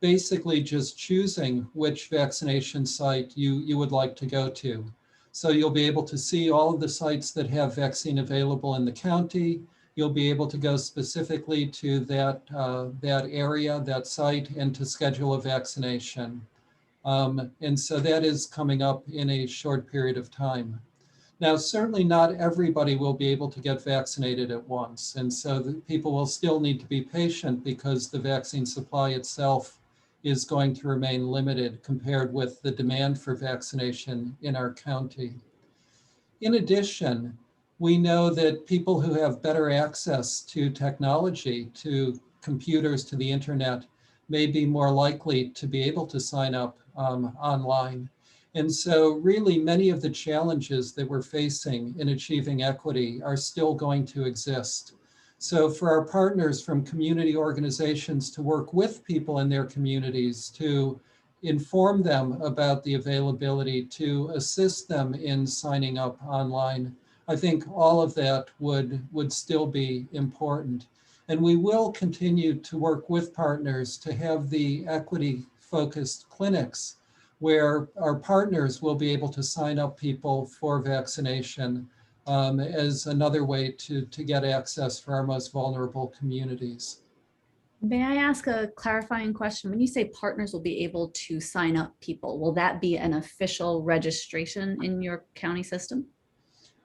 basically just choosing which vaccination site you would like to go to. So you'll be able to see all of the sites that have vaccine available in the county. You'll be able to go specifically to that area, that site, and to schedule a vaccination. And so that is coming up in a short period of time. Now, certainly not everybody will be able to get vaccinated at once. And so the people will still need to be patient because the vaccine supply itself is going to remain limited compared with the demand for vaccination in our county. In addition, we know that people who have better access to technology, to computers, to the internet, may be more likely to be able to sign up online. And so really many of the challenges that we're facing in achieving equity are still going to exist. So for our partners from community organizations to work with people in their communities, to inform them about the availability, to assist them in signing up online, I think all of that would still be important. And we will continue to work with partners to have the equity-focused clinics where our partners will be able to sign up people for vaccination as another way to get access for our most vulnerable communities. May I ask a clarifying question? When you say partners will be able to sign up people, will that be an official registration in your county system?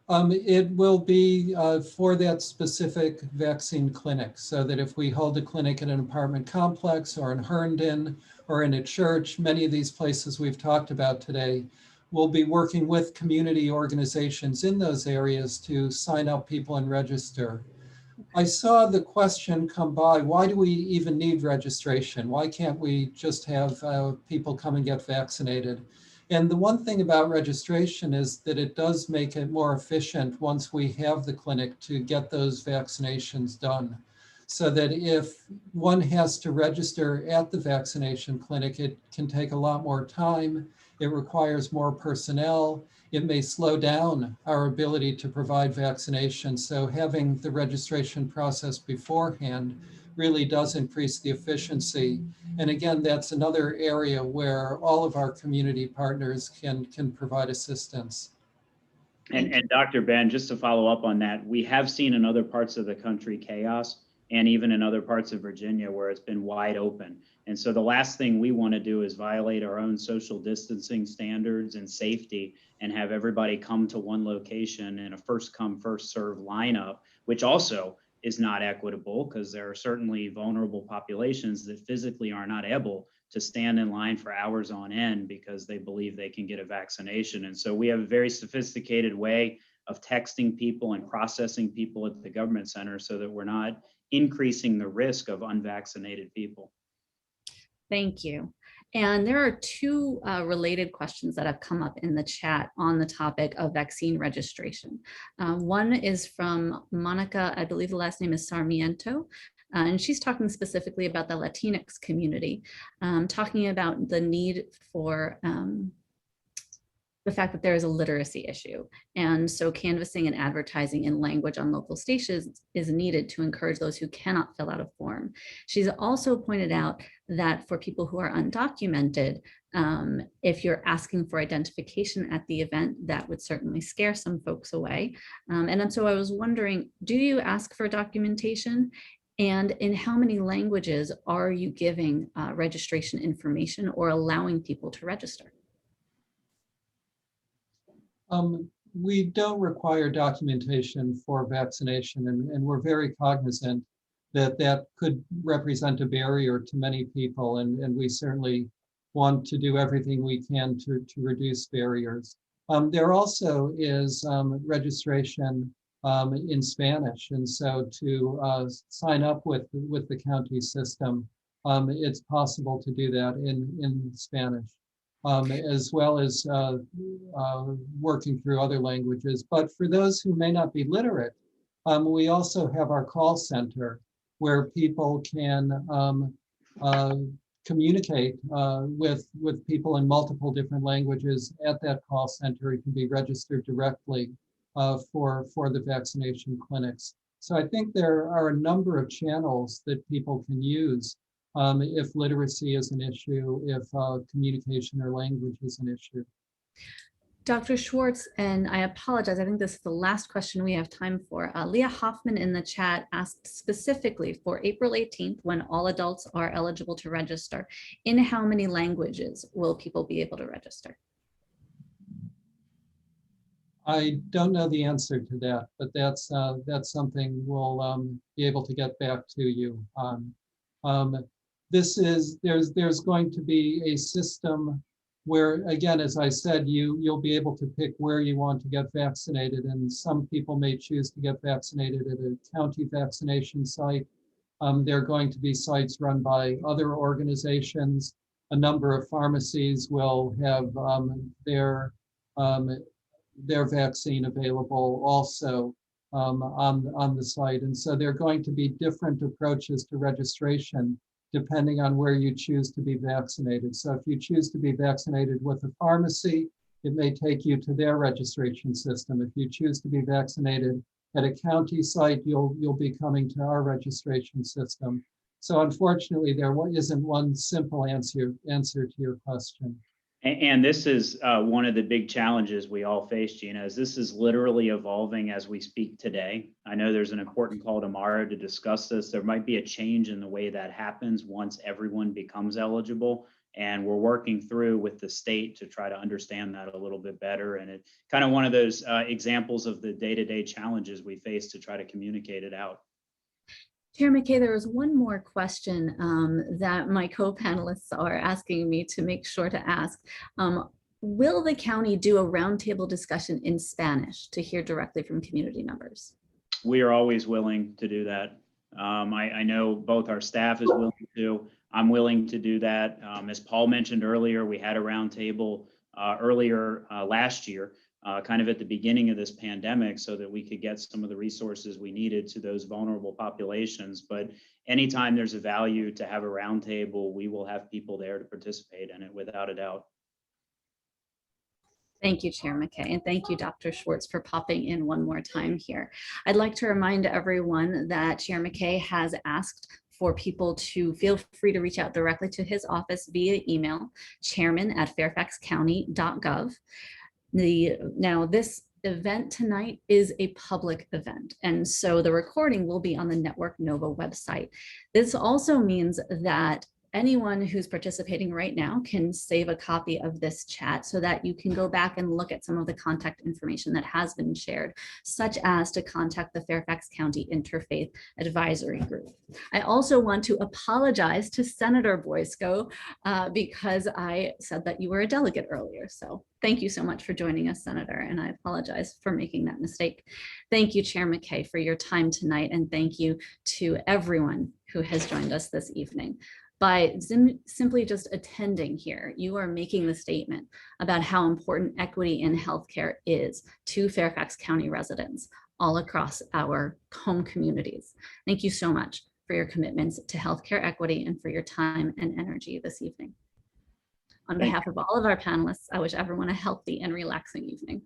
It will be for that specific vaccine clinic, so that if we hold a clinic in an apartment complex or in Herndon or in a church, many of these places we've talked about today, we'll be working with community organizations in those areas to sign up people and register. I saw the question come by, why do we even need registration? Why can't we just have people come and get vaccinated? And the one thing about registration is that it does make it more efficient once we have the clinic to get those vaccinations done. So that if one has to register at the vaccination clinic, it can take a lot more time. It requires more personnel. It may slow down our ability to provide vaccination. So having the registration process beforehand really does increase the efficiency. And again, that's another area where all of our community partners can provide assistance. And Dr. Ben, just to follow up on that, we have seen in other parts of the country chaos and even in other parts of Virginia where it's been wide open. And so the last thing we want to do is violate our own social distancing standards and safety and have everybody come to one location in a first come, first serve lineup, which also is not equitable because there are certainly vulnerable populations that physically are not able to stand in line for hours on end because they believe they can get a vaccination. And so we have a very sophisticated way of texting people and processing people at the government center so that we're not increasing the risk of unvaccinated people. Thank you. And there are two related questions that have come up in the chat on the topic of vaccine registration. One is from Monica, I believe the last name is Sarmiento, and she's talking specifically about the Latinx community, talking about the need for the fact that there is a literacy issue. And so canvassing and advertising in language on local stations is needed to encourage those who cannot fill out a form. She's also pointed out that for people who are undocumented, if you're asking for identification at the event, that would certainly scare some folks away. And so I was wondering, do you ask for documentation? And in how many languages are you giving registration information or allowing people to register? We don't require documentation for vaccination, and we're very cognizant that that could represent a barrier to many people, and we certainly want to do everything we can to reduce barriers. There also is registration in Spanish, and so to sign up with the county system, it's possible to do that in Spanish. As well as working through other languages. But for those who may not be literate, we also have our call center where people can communicate with people in multiple different languages at that call center. It can be registered directly for the vaccination clinics. So I think there are a number of channels that people can use if literacy is an issue, if communication or language is an issue. Dr. Schwartz, and I apologize, I think this is the last question we have time for. Leah Hoffman in the chat asked specifically for April 18th, when all adults are eligible to register, in how many languages will people be able to register? I don't know the answer to that, but that's something we'll be able to get back to you on. There's going to be a system where, again, as I said, you'll be able to pick where you want to get vaccinated, and some people may choose to get vaccinated at a county vaccination site. There are going to be sites run by other organizations. A number of pharmacies will have their vaccine available also on the site, and so there are going to be different approaches to registration depending on where you choose to be vaccinated. So if you choose to be vaccinated with a pharmacy, it may take you to their registration system. If you choose to be vaccinated at a county site, you'll be coming to our registration system. So unfortunately, there isn't one simple answer to your question. And this is one of the big challenges we all face, Gina, is this is literally evolving as we speak today. I know there's an important call tomorrow to discuss this. There might be a change in the way that happens once everyone becomes eligible. And we're working through with the state to try to understand that a little bit better. And it's kind of one of those examples of the day-to-day challenges we face to try to communicate it out. Chair McKay, there was one more question that my co-panelists are asking me to make sure to ask. Will the county do a roundtable discussion in Spanish to hear directly from community members? We are always willing to do that. I know both our staff is willing to. I'm willing to do that. As Paul mentioned earlier, we had a roundtable earlier last year, kind of at the beginning of this pandemic, so that we could get some of the resources we needed to those vulnerable populations. But anytime there's a value to have a roundtable, we will have people there to participate in it without a doubt. Thank you, Chair McKay, and thank you, Dr. Schwartz, for popping in one more time here. I'd like to remind everyone that Chair McKay has asked for people to feel free to reach out directly to his office via email, chairman@fairfaxcounty.gov. Now, this event tonight is a public event, and so the recording will be on the Network Nova website. This also means that anyone who's participating right now can save a copy of this chat so that you can go back and look at some of the contact information that has been shared, such as to contact the Fairfax County Interfaith Advisory Group. I also want to apologize to Senator Boysko because I said that you were a delegate earlier. So thank you so much for joining us, Senator, and I apologize for making that mistake. Thank you, Chair McKay, for your time tonight, and thank you to everyone who has joined us this evening. By simply just attending here, you are making the statement about how important equity in healthcare is to Fairfax County residents all across our home communities. Thank you so much for your commitments to healthcare equity and for your time and energy this evening. On behalf of all of our panelists, I wish everyone a healthy and relaxing evening.